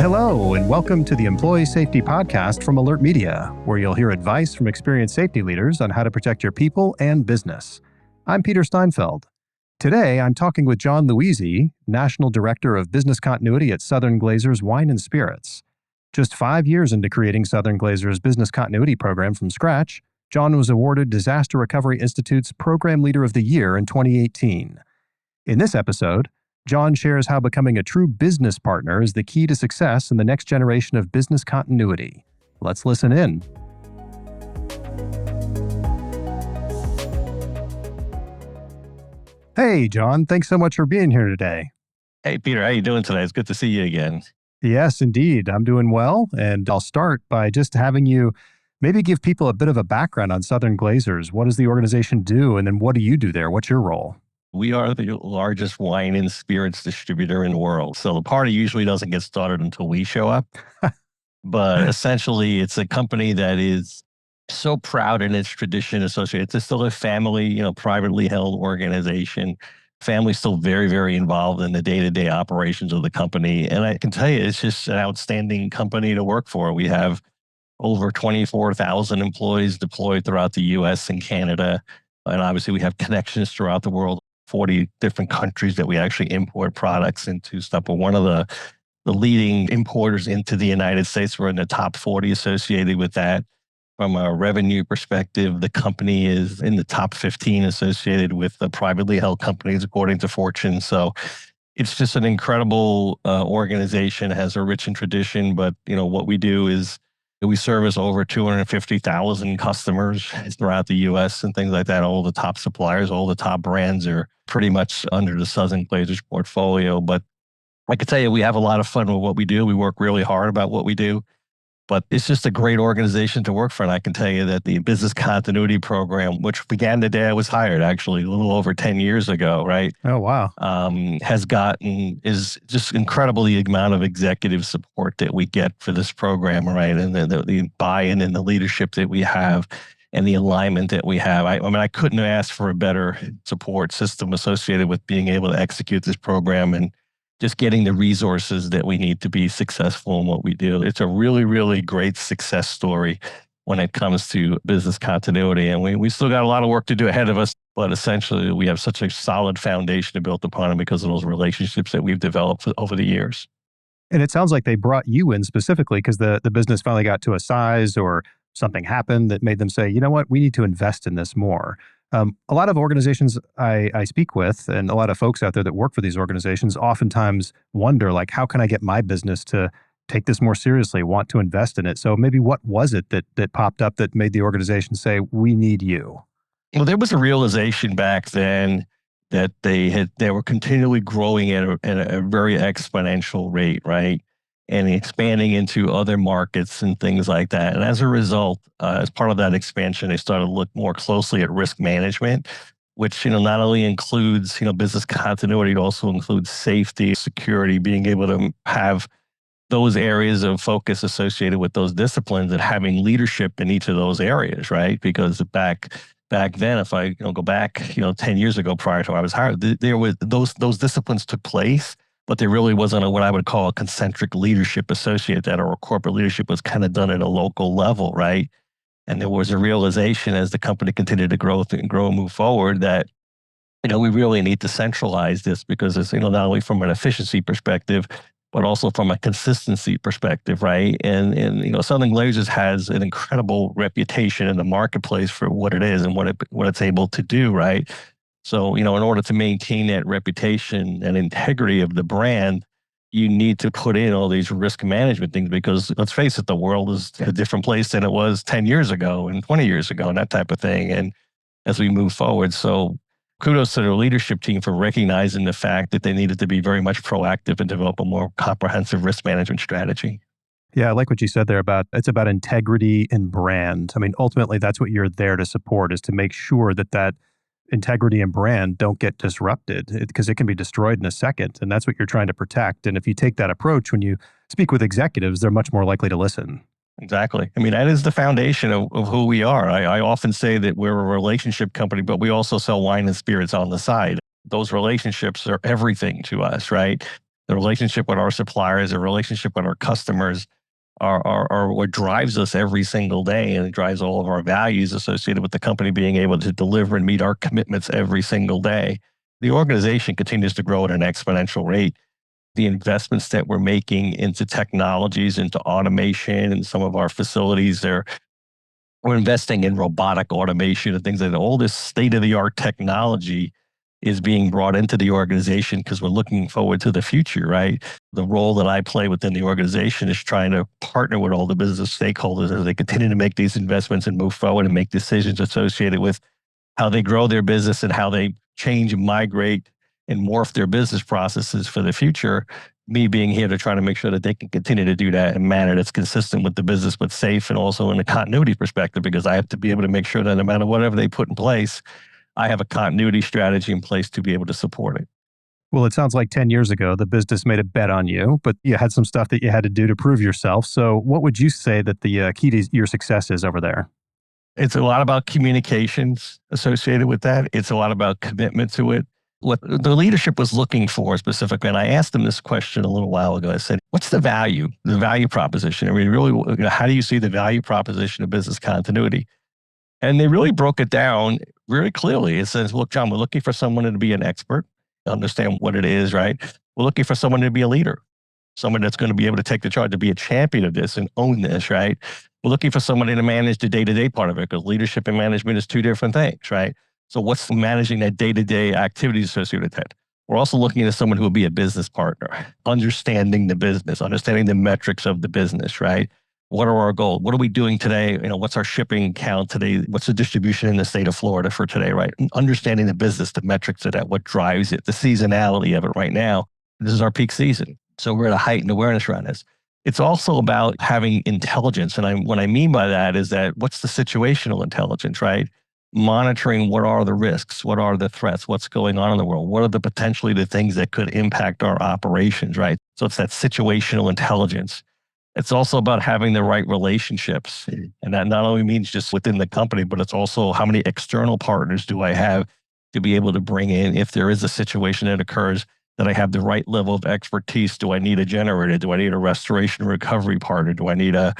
Hello, and welcome to the Employee Safety Podcast from Alert Media, where you'll hear advice from experienced safety leaders on how to protect your people and business. I'm Peter Steinfeld. Today, I'm talking with John Louisi, National Director of Business Continuity at Southern Glazer's Wine and Spirits. Just 5 years into creating Southern Glazer's business continuity program from scratch, John was awarded Disaster Recovery Institute's Program Leader of the Year in 2018. In this episode, John shares how becoming a true business partner is the key to success in the next generation of business continuity. Let's listen in. Hey, John, thanks so much for being here today. Hey, Peter, how you doing today? It's good to see you again. Yes, indeed. I'm doing well, and I'll start by just having you maybe give people a bit of a background on Southern Glazers. What does the organization do, and then what do you do there? What's your role? We are the largest wine and spirits distributor in the world. So the party usually doesn't get started until we show up. But essentially, it's a company that is so proud in its tradition associated. It's still a family, privately held organization. Family's still very, very involved in the day-to-day operations of the company. And I can tell you, it's just an outstanding company to work for. We have over 24,000 employees deployed throughout the U.S. and Canada. And obviously, we have connections throughout the world. 40 different countries that we actually import products into stuff. But one of the leading importers into the United States, we're in the top 40 associated with that. From a revenue perspective, the company is in the top 15 associated with the privately held companies, according to Fortune. So it's just an incredible organization, has a rich tradition. But, what we do is we service over 250,000 customers throughout the U.S. and things like that. All the top suppliers, all the top brands are pretty much under the Southern Glazers portfolio. But I can tell you, we have a lot of fun with what we do. We work really hard about what we do. But it's just a great organization to work for. And I can tell you that the business continuity program, which began the day I was hired, actually a little over 10 years ago, right? Oh, wow. Is just incredible the amount of executive support that we get for this program, right? And the buy-in and the leadership that we have and the alignment that we have. I couldn't have asked for a better support system associated with being able to execute this program and just getting the resources that we need to be successful in what we do. It's a really, really great success story when it comes to business continuity. And we still got a lot of work to do ahead of us, but essentially we have such a solid foundation built upon it because of those relationships that we've developed over the years. And it sounds like they brought you in specifically because the business finally got to a size or something happened that made them say, you know what, we need to invest in this more. A lot of organizations I speak with and a lot of folks out there that work for these organizations oftentimes wonder, like, how can I get my business to take this more seriously, want to invest in it? So maybe what was it that popped up that made the organization say, we need you? Well, there was a realization back then that they were continually growing at a very exponential rate, right? And expanding into other markets and things like that. And as a result, as part of that expansion, they started to look more closely at risk management, which, not only includes, business continuity, it also includes safety, security, being able to have those areas of focus associated with those disciplines and having leadership in each of those areas, right? Because back then, if I go back, 10 years ago prior to when I was hired, there was those disciplines took place. But there really wasn't what I would call a concentric leadership associated that, or corporate leadership was kind of done at a local level, right? And there was a realization as the company continued to grow and move forward that, we really need to centralize this because it's, not only from an efficiency perspective, but also from a consistency perspective, right? And Southern Glazers has an incredible reputation in the marketplace for what it is and what it's able to do, right? So, in order to maintain that reputation and integrity of the brand, you need to put in all these risk management things because, let's face it, the world is a different place than it was 10 years ago and 20 years ago and that type of thing. And as we move forward, so kudos to their leadership team for recognizing the fact that they needed to be very much proactive and develop a more comprehensive risk management strategy. Yeah, I like what you said there it's about integrity and brand. Ultimately, that's what you're there to support, is to make sure that integrity and brand don't get disrupted because it can be destroyed in a second. And that's what you're trying to protect. And if you take that approach, when you speak with executives, they're much more likely to listen. Exactly. That is the foundation of who we are. I often say that we're a relationship company, but we also sell wine and spirits on the side. Those relationships are everything to us, right? The relationship with our suppliers, the relationship with our customers are what drives us every single day, and it drives all of our values associated with the company being able to deliver and meet our commitments every single day. The organization continues to grow at an exponential rate. The investments that we're making into technologies, into automation, and some of our facilities, we're investing in robotic automation and things like that. All this state of the art technology is being brought into the organization because we're looking forward to the future, right? The role that I play within the organization is trying to partner with all the business stakeholders as they continue to make these investments and move forward and make decisions associated with how they grow their business and how they change and migrate and morph their business processes for the future. Me being here to try to make sure that they can continue to do that in a manner that's consistent with the business, but safe, and also in a continuity perspective, because I have to be able to make sure that no matter whatever they put in place, I have a continuity strategy in place to be able to support it. Well, it sounds like 10 years ago, the business made a bet on you, but you had some stuff that you had to do to prove yourself. So, what would you say that the key to your success is over there? It's a lot about communications associated with that. It's a lot about commitment to it. What the leadership was looking for specifically, and I asked them this question a little while ago. I said, "What's the value proposition? I mean, really, how do you see the value proposition of business continuity?" And they really broke it down very clearly. It says, "Look, John, we're looking for someone to be an expert, understand what it is, right? We're looking for someone to be a leader, someone that's going to be able to take the charge, to be a champion of this and own this, right? We're looking for somebody to manage the day-to-day part of it, because leadership and management is two different things, right? So what's managing that day-to-day activities associated with that? We're also looking at someone who will be a business partner, understanding the business, understanding the metrics of the business, right? What are our goals? What are we doing today? What's our shipping count today? What's the distribution in the state of Florida for today, right? And understanding the business, the metrics of that, what drives it, the seasonality of it right now. This is our peak season. So we're at a heightened awareness around this. It's also about having intelligence. And what I mean by that is that what's the situational intelligence, right? Monitoring what are the risks, what are the threats, what's going on in the world, what are the potentially the things that could impact our operations, right? So it's that situational intelligence. It's also about having the right relationships. And that not only means just within the company, but it's also how many external partners do I have to be able to bring in if there is a situation that occurs, that I have the right level of expertise. Do I need a generator? Do I need a restoration and recovery partner? Do I need a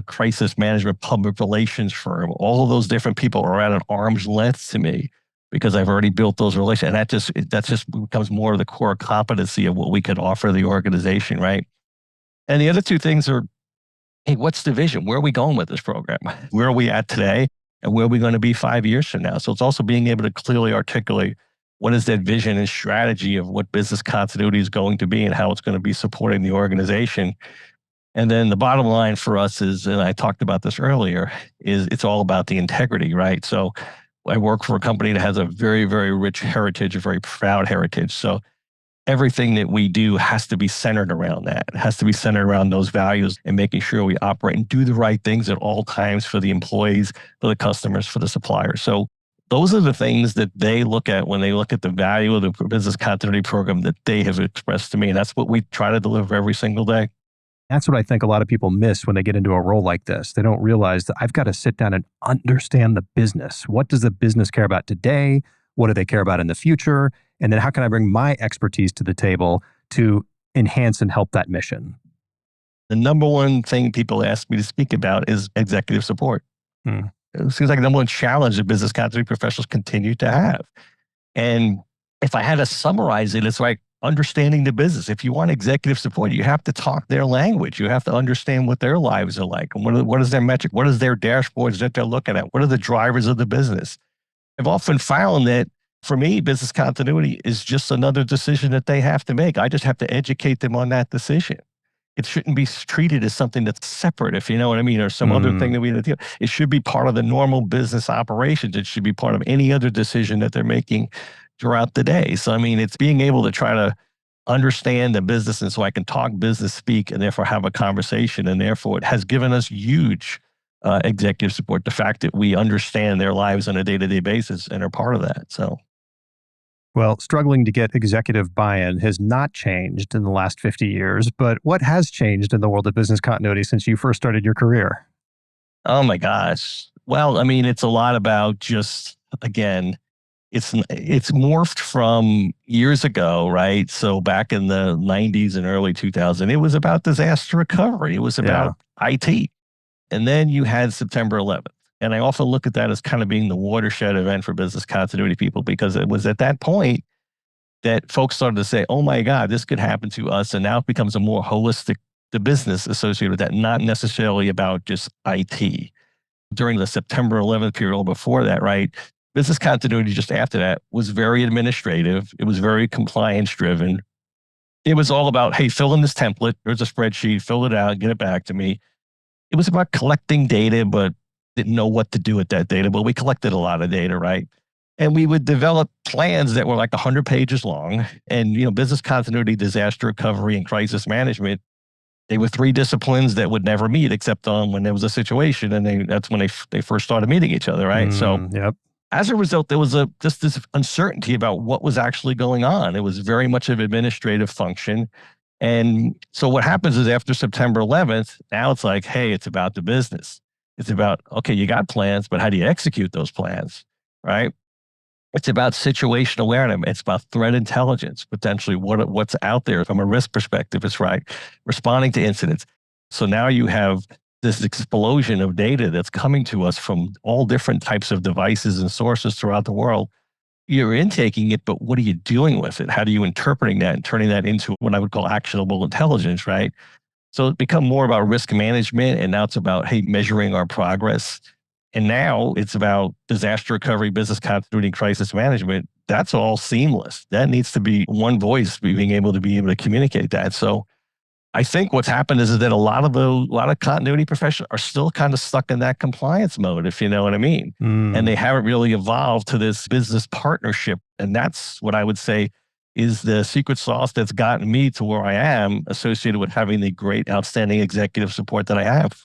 crisis management public relations firm? All of those different people are at an arm's length to me because I've already built those relations. And that just becomes more of the core competency of what we could offer the organization, right? And the other two things are, hey, what's the vision? Where are we going with this program? Where are we at today? And where are we going to be 5 years from now? So it's also being able to clearly articulate what is that vision and strategy of what business continuity is going to be and how it's going to be supporting the organization. And then the bottom line for us is, and I talked about this earlier, is it's all about the integrity, right? So I work for a company that has a very, very rich heritage, a very proud heritage. So everything that we do has to be centered around that. It has to be centered around those values and making sure we operate and do the right things at all times for the employees, for the customers, for the suppliers. So those are the things that they look at when they look at the value of the business continuity program that they have expressed to me. And that's what we try to deliver every single day. That's what I think a lot of people miss when they get into a role like this. They don't realize that I've got to sit down and understand the business. What does the business care about today? What do they care about in the future? And then how can I bring my expertise to the table to enhance and help that mission? The number one thing people ask me to speak about is executive support. Hmm. It seems like the number one challenge that business continuity professionals continue to have. And if I had to summarize it, it's like understanding the business. If you want executive support, you have to talk their language. You have to understand what their lives are like. And what is their metric? What is their dashboards that they're looking at? What are the drivers of the business? I've often found that for me, business continuity is just another decision that they have to make. I just have to educate them on that decision. It shouldn't be treated as something that's separate, if you know what I mean, or some other thing that we need to do. It should be part of the normal business operations. It should be part of any other decision that they're making throughout the day. So, I mean, it's being able to try to understand the business, and so I can talk business speak and therefore have a conversation. And therefore, it has given us huge executive support. The fact that we understand their lives on a day-to-day basis and are part of that. So. Well, struggling to get executive buy-in has not changed in the last 50 years, but what has changed in the world of business continuity since you first started your career? Oh my gosh. Well, I mean, it's a lot about just, again, it's morphed from years ago, right? So back in the 90s and early 2000s, it was about disaster recovery. It was Yeah. about IT. And then you had September 11th. And I often look at that as kind of being the watershed event for business continuity people, because it was at that point that folks started to say, oh my God, this could happen to us. And now it becomes a more holistic, the business associated with that, not necessarily about just IT. During the September 11th period before that, right? Business continuity just after that was very administrative. It was very compliance driven. It was all about, hey, fill in this template. There's a spreadsheet, fill it out, get it back to me. It was about collecting data, but didn't know what to do with that data. But we collected a lot of data, right? And we would develop plans that were like 100 pages long. And, business continuity, disaster recovery, and crisis management, they were three disciplines that would never meet except on when there was a situation. And that's when they first started meeting each other, right? So Yep. as a result, there was just this uncertainty about what was actually going on. It was very much of an administrative function. And so what happens is after September 11th, now it's like, hey, it's about the business. It's about, okay, you got plans, but how do you execute those plans, right? It's about situational awareness. It's about threat intelligence, potentially what's out there from a risk perspective. It's right, responding to incidents. So now you have this explosion of data that's coming to us from all different types of devices and sources throughout the world. You're intaking it, but what are you doing with it? How are you interpreting that and turning that into what I would call actionable intelligence, right? So it become more about risk management, and now it's about, hey, measuring our progress. And now it's about disaster recovery, business continuity, and crisis management. That's all seamless. That needs to be one voice, being able to communicate that. So I think what's happened is that a lot of continuity professionals are still kind of stuck in that compliance mode, if you know what I mean. And they haven't really evolved to this business partnership. And that's what I would say is the secret sauce that's gotten me to where I am, associated with having the great, outstanding executive support that I have.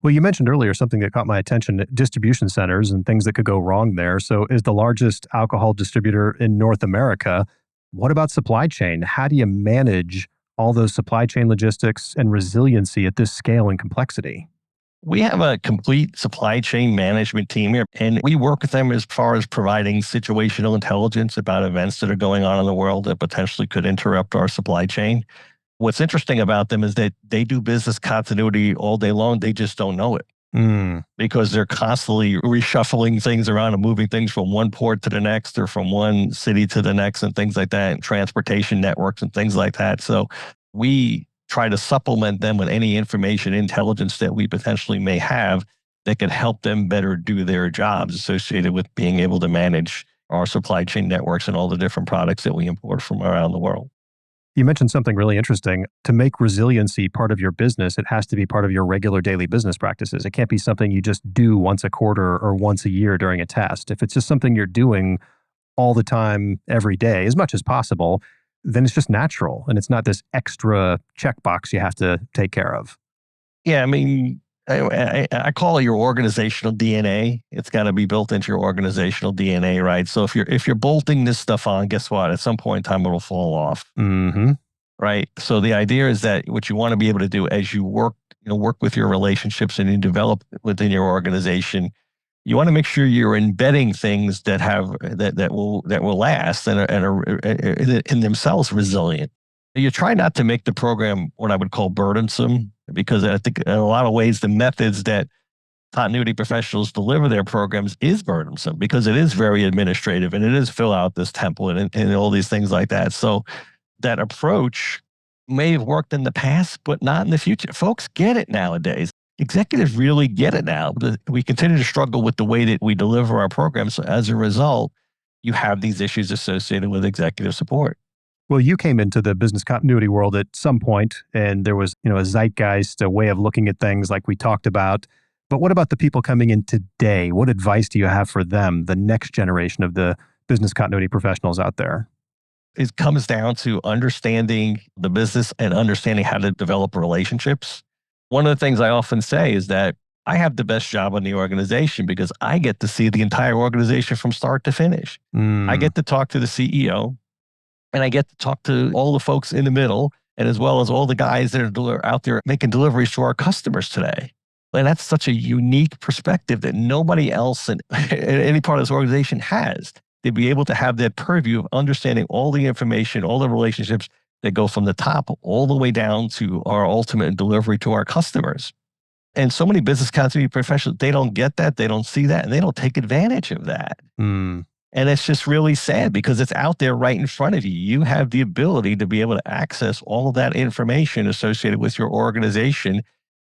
Well, you mentioned earlier something that caught my attention, distribution centers and things that could go wrong there. So, is the largest alcohol distributor in North America. What about supply chain? How do you manage all those supply chain logistics and resiliency at this scale and complexity? We have a complete supply chain management team here, and we work with them as far as providing situational intelligence about events that are going on in the world that potentially could interrupt our supply chain. What's interesting about them is that they do business continuity all day long. They just don't know it Mm, because they're constantly reshuffling things around and moving things from one port to the next or from one city to the next and things like that, and transportation networks and things like that. So we try to supplement them with any information intelligence that we potentially may have that could help them better do their jobs associated with being able to manage our supply chain networks and all the different products that we import from around the world. You mentioned something really interesting. To make resiliency part of your business, it has to be part of your regular daily business practices. It can't be something you just do once a quarter or once a year during a test. If it's just something you're doing all the time, every day, as much as possible, then it's just natural and it's not this extra checkbox you have to take care of. Yeah, I mean, I call it your organizational DNA. It's got to be built into your organizational DNA, right? So if you're bolting this stuff on, guess what? At some point in time, it'll fall off, Hmm. right? So the idea is that what you want to be able to do as you work with your relationships and you develop within your organization, you want to make sure you're embedding things that will last and are in themselves resilient. You try not to make the program what I would call burdensome, because I think in a lot of ways the methods that continuity professionals deliver their programs is burdensome because it is very administrative and it is fill out this template and all these things like that. So that approach may have worked in the past, but not in the future. Folks get it nowadays. Executives really get it now. But we continue to struggle with the way that we deliver our programs. So as a result, you have these issues associated with executive support. Well, you came into the business continuity world at some point, and there was, a zeitgeist, a way of looking at things like we talked about. But what about the people coming in today? What advice do you have for them, the next generation of the business continuity professionals out there? It comes down to understanding the business and understanding how to develop relationships. One of the things I often say is that I have the best job in the organization because I get to see the entire organization from start to finish. I Mm, get to talk to the CEO and I get to talk to all the folks in the middle and as well as all the guys that are out there making deliveries to our customers today. And that's such a unique perspective that nobody else in any part of this organization has. to be able to have that purview of understanding all the information, all the relationships that go from the top all the way down to our ultimate delivery to our customers. And so many business continuity professionals, they don't get that, they don't see that, and they don't take advantage of that. Mm. And it's just really sad because it's out there right in front of you. You have the ability to be able to access all of that information associated with your organization.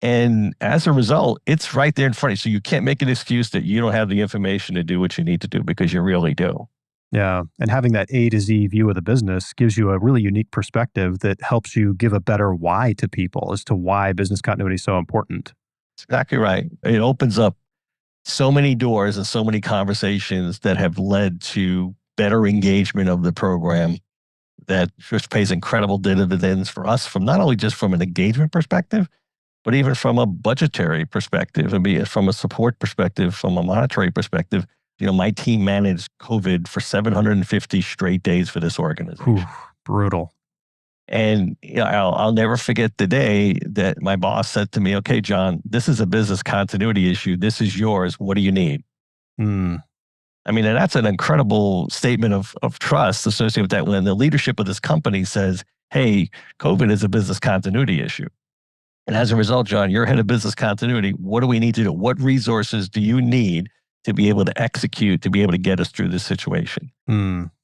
And as a result, it's right there in front of you. So you can't make an excuse that you don't have the information to do what you need to do, because you really do. Yeah. And having that A to Z view of the business gives you a really unique perspective that helps you give a better why to people as to why business continuity is so important. That's exactly right. It opens up so many doors and so many conversations that have led to better engagement of the program that just pays incredible dividends for us, from not only just from an engagement perspective, but even from a budgetary perspective, and be it from a support perspective, from a monetary perspective. My team managed COVID for 750 straight days for this organization. Whew, brutal. And I'll never forget the day that my boss said to me, "Okay, John, this is a business continuity issue. This is yours. What do you need?" Mm. I mean, and that's an incredible statement of trust associated with that, when the leadership of this company says, "Hey, COVID is a business continuity issue. And as a result, John, you're head of business continuity. What do we need to do? What resources do you need to be able to execute, to be able to get us through this situation?"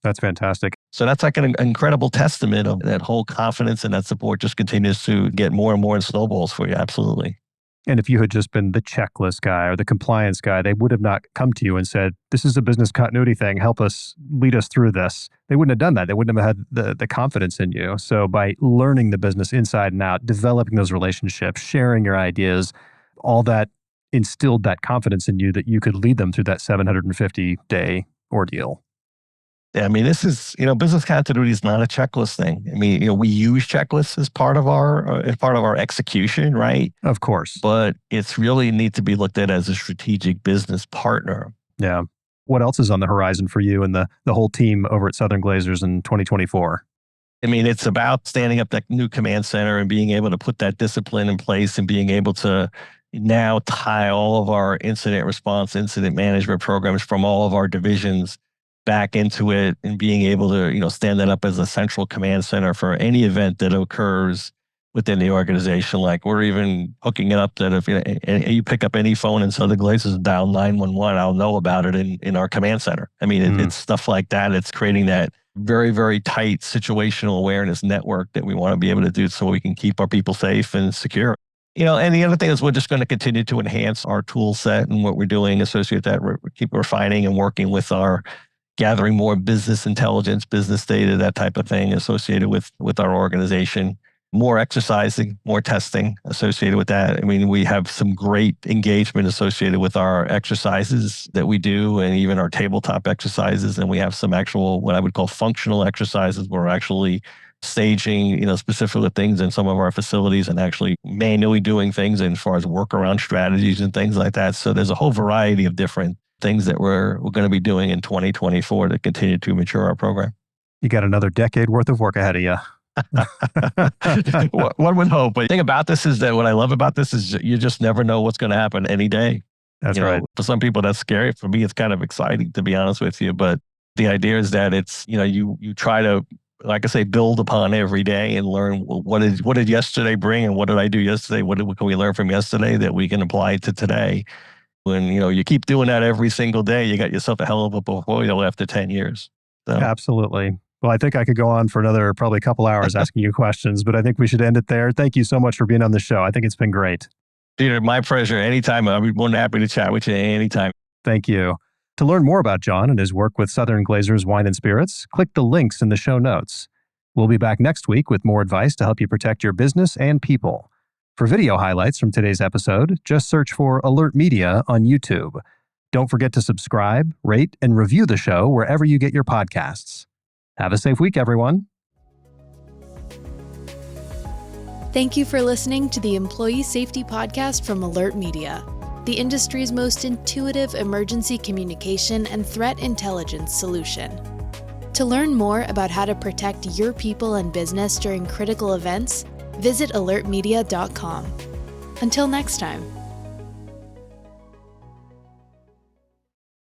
That's fantastic. So that's like an incredible testament of that whole confidence, and that support just continues to get more and more in snowballs for you. Absolutely. And if you had just been the checklist guy or the compliance guy, they would have not come to you and said, "This is a business continuity thing. Help us, lead us through this." They wouldn't have done that. They wouldn't have had the confidence in you. So by learning the business inside and out, developing those relationships, sharing your ideas, all that instilled that confidence in you that you could lead them through that 750-day ordeal. Yeah, I mean, this is, business continuity is not a checklist thing. I mean, we use checklists as part of our execution, right? Of course. But it's really need to be looked at as a strategic business partner. Yeah. What else is on the horizon for you and the whole team over at Southern Glazers in 2024? I mean, it's about standing up that new command center and being able to put that discipline in place, and being able to now tie all of our incident response, incident management programs from all of our divisions back into it, and being able to, stand that up as a central command center for any event that occurs within the organization. Like, we're even hooking it up that if you pick up any phone in Southern Glazers and dial 911, I'll know about it in our command center. I mean, it's stuff like that. It's creating that very, very tight situational awareness network that we want to be able to do so we can keep our people safe and secure. And the other thing is, we're just going to continue to enhance our tool set and what we're doing associated with that. We keep refining and working with our gathering more business intelligence, business data, that type of thing associated with our organization. More exercising, more testing associated with that. I mean, we have some great engagement associated with our exercises that we do, and even our tabletop exercises. And we have some actual, what I would call functional exercises, where we're actually staging, specific things in some of our facilities, and actually manually doing things as far as workaround strategies and things like that. So there's a whole variety of different things that we're going to be doing in 2024 to continue to mature our program. You got another decade worth of work ahead of you. One would hope. But the thing about this is that what I love about this is you just never know what's going to happen any day. That's right. For some people, that's scary. For me, it's kind of exciting, to be honest with you. But the idea is that it's, you try to, like I say, build upon every day and learn what did yesterday bring, and what did I do yesterday? What can we learn from yesterday that we can apply to today? When, you keep doing that every single day, you got yourself a hell of a portfolio after 10 years. So. Absolutely. Well, I think I could go on for another probably a couple hours asking you questions, but I think we should end it there. Thank you so much for being on the show. I think it's been great. Peter, my pleasure. Anytime. I'll be more than happy to chat with you anytime. Thank you. To learn more about John and his work with Southern Glazers Wine and Spirits, click the links in the show notes. We'll be back next week with more advice to help you protect your business and people. For video highlights from today's episode, just search for Alert Media on YouTube. Don't forget to subscribe, rate, and review the show wherever you get your podcasts. Have a safe week, everyone. Thank you for listening to the Employee Safety Podcast from Alert Media, the industry's most intuitive emergency communication and threat intelligence solution. To learn more about how to protect your people and business during critical events, visit alertmedia.com. Until next time.